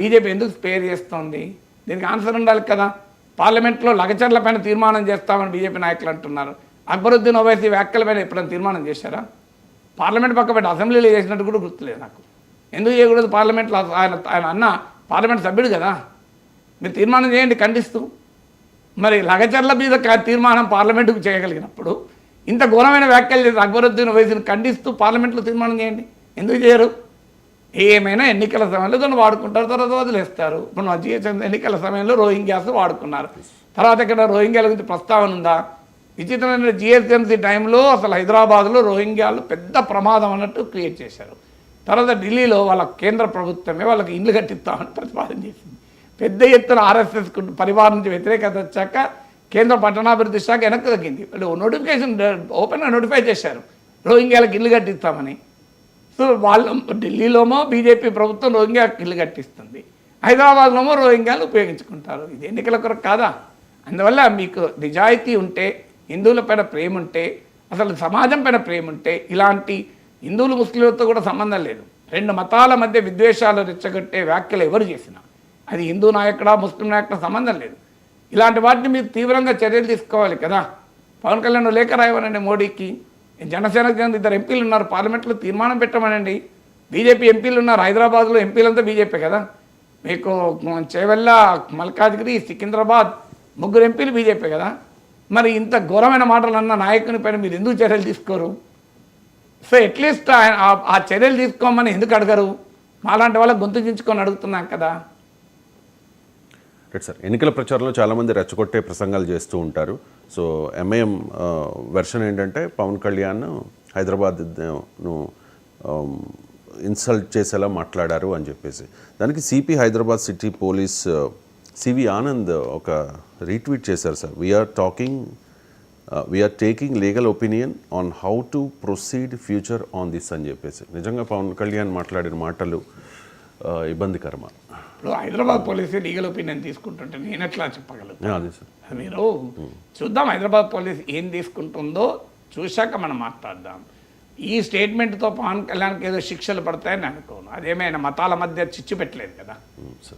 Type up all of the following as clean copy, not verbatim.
BJP ఎందుకు spare చేస్తోంది? దీనికి ఆన్సర్ ఉండాలి కదా. పార్లమెంట్లో లగచర్ల పైన తీర్మానం చేస్తామని బీజేపీ నాయకులు అంటున్నారు. అక్బరుద్దీన్ ఓవైసీ వ్యాఖ్యల పైన ఎప్పుడైనా తీర్మానం చేశారా? పార్లమెంట్ పక్క పెట్టి అసెంబ్లీలో చేసినట్టు కూడా గుర్తులేదు నాకు. ఎందుకు చేయకూడదు? పార్లమెంట్లో ఆయన అన్న పార్లమెంట్ సభ్యుడు కదా, మీరు తీర్మానం చేయండి ఖండిస్తూ. మరి లగచర్ల మీద తీర్మానం పార్లమెంటుకు చేయగలిగినప్పుడు ఇంత ఘోరమైన వ్యాఖ్యలు చేసి అక్బరుద్దీన్ ఓవైసీని ఖండిస్తూ పార్లమెంట్లో తీర్మానం చేయండి. ఎందుకు చేయరు? ఏమైనా ఎన్నికల సమయంలో దాన్ని వాడుకుంటారు, తర్వాత వదిలేస్తారు. ఇప్పుడు మా జిహెచ్ఎంసీ ఎన్నికల సమయంలో రోహింగ్యాస్ వాడుకున్నారు. తర్వాత ఇక్కడ రోహింగ్యాల గురించి ప్రస్తావన ఉందా? విచిత్రమైన జిహెచ్ఎంసీ టైంలో అసలు హైదరాబాద్లో రోహింగ్యాలు పెద్ద ప్రమాదం అన్నట్టు క్రియేట్ చేశారు. తర్వాత ఢిల్లీలో వాళ్ళ కేంద్ర ప్రభుత్వమే వాళ్ళకి ఇండ్లు కట్టిస్తామని ప్రతిపాదన చేసింది. పెద్ద ఎత్తున ఆర్ఎస్ఎస్ పరివారం నుంచి వ్యతిరేకత వచ్చాక కేంద్ర పట్టణాభివృద్ధి శాఖ వెనక్కి తగ్గింది. నోటిఫికేషన్ ఓపెన్గా నోటిఫై చేశారు రోహింగ్యాలకు ఇల్లు కట్టిస్తామని. సో వాళ్ళు ఢిల్లీలోమో బీజేపీ ప్రభుత్వం రోహింగ్యాలకు ఇల్లు కట్టిస్తుంది, హైదరాబాద్లోమో రోహింగ్యాలు ఉపయోగించుకుంటారు. ఇది ఎన్నికల కొరకు కాదా? అందువల్ల మీకు నిజాయితీ ఉంటే, హిందువుల పైన ప్రేమ ఉంటే, అసలు సమాజం పైన ప్రేమ ఉంటే, ఇలాంటి హిందువులు ముస్లింలతో కూడా సంబంధం లేదు, రెండు మతాల మధ్య విద్వేషాలు రెచ్చగొట్టే వ్యాఖ్యలు ఎవరు చేసినా అది హిందూ నాయకుడా ముస్లిం నాయకుడా సంబంధం లేదు. ఇలాంటి వాటిని మీరు తీవ్రంగా చర్యలు తీసుకోవాలి కదా. పవన్ కళ్యాణ్ లేఖ రాయమనండి మోడీకి. జనసేనకు చెందిన 2 ఎంపీలు ఉన్నారు, పార్లమెంట్లో తీర్మానం పెట్టమనండి. బీజేపీ ఎంపీలు ఉన్నారు, హైదరాబాద్లో ఎంపీలంతా బీజేపీ కదా. మీకు చేవెళ్ళ, మల్కాజ్గిరి, సికింద్రాబాద్ 3 ఎంపీలు బీజేపీ కదా. మరి ఇంత ఘోరమైన మాటలు అన్న నాయకుని పైన మీరు ఎందుకు చర్యలు తీసుకోరు? సో అట్లీస్ట్ ఆ చర్యలు తీసుకోమని ఎందుకు అడగరు? మాలాంటి వాళ్ళకి గొంతు చించుకొని అడుగుతున్నాం కదా. రైట్ సార్, ఎన్నికల ప్రచారంలో చాలామంది రెచ్చగొట్టే ప్రసంగాలు చేస్తూ ఉంటారు. సో ఎంఐఎం వెర్షన్ ఏంటంటే పవన్ కళ్యాణ్ హైదరాబాద్ను ఇన్సల్ట్ చేసేలా మాట్లాడారు అని చెప్పేసి, దానికి CP Hyderabad city police CV Anand ఒక రీట్వీట్ చేశారు. Sir, we're taking legal opinion on how to proceed future on this అని చెప్పేసి. నిజంగా పవన్ కళ్యాణ్ మాట్లాడిన మాటలు ఇబ్బందికరమా? ఇప్పుడు హైదరాబాద్ పోలీసు లీగల్ ఒపీనియన్ తీసుకుంటుంటే నేను ఎట్లా చెప్పగలుగుతాను? అదే సార్, మీరు చూద్దాం హైదరాబాద్ పోలీస్ ఏం తీసుకుంటుందో చూశాక మనం మాట్లాడదాం. ఈ స్టేట్మెంట్తో పవన్ కళ్యాణ్కి ఏదో శిక్షలు పడతాయని అనుకోను. అదేమైనా మతాల మధ్య చిచ్చు పెట్టలేదు కదా.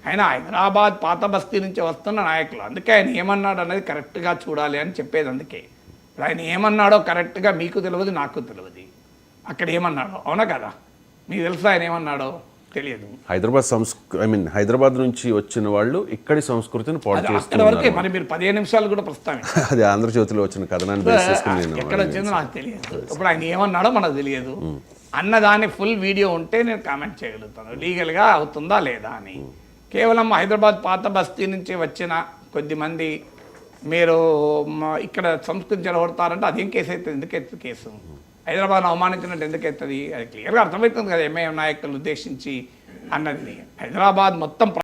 ఆయన హైదరాబాద్ పాత బస్తీ నుంచి వస్తున్న నాయకులు, అందుకే ఆయన ఏమన్నాడు అనేది కరెక్ట్గా చూడాలి అని చెప్పేది. అందుకే ఇప్పుడు ఆయన ఏమన్నాడో కరెక్ట్గా మీకు తెలియదు, నాకు తెలియదు. అక్కడ ఏమన్నాడో అవునా కదా, మీకు తెలుసా ఆయన ఏమన్నాడో? తెలియదు. హైదరాబాద్ నుంచి వచ్చిన వాళ్ళు ఇక్కడి సంస్కృతిని పాడు చేస్తారు. మరి మీరు 15 నిమిషాలు కూడా ప్రస్తావించారు. అది ఆంధ్రజ్యోతిలో వచ్చిన కథనాన్ని ఎక్కడ వచ్చిందో నాకు తెలియదు. ఇప్పుడు ఆయన ఏమన్నాడో మనకు తెలియదు. అన్నదాని ఫుల్ వీడియో ఉంటే నేను కామెంట్ చేయగలుగుతాను లీగల్గా అవుతుందా లేదా అని. కేవలం హైదరాబాద్ పాత బస్తీ నుంచి వచ్చిన కొద్దిమంది మీరు ఇక్కడ సంస్కృతి చెడగొడతారంటే అదేం కేసు అవుతుంది? ఎందుకు ఎత్తు కేసు? హైదరాబాద్ను అవమానించినట్టు ఎందుకు అవుతుంది? అది క్లియర్గా అర్థమవుతుంది కదా ఎంఐఎం నాయకులను ఉద్దేశించి అన్నది. హైదరాబాద్ మొత్తం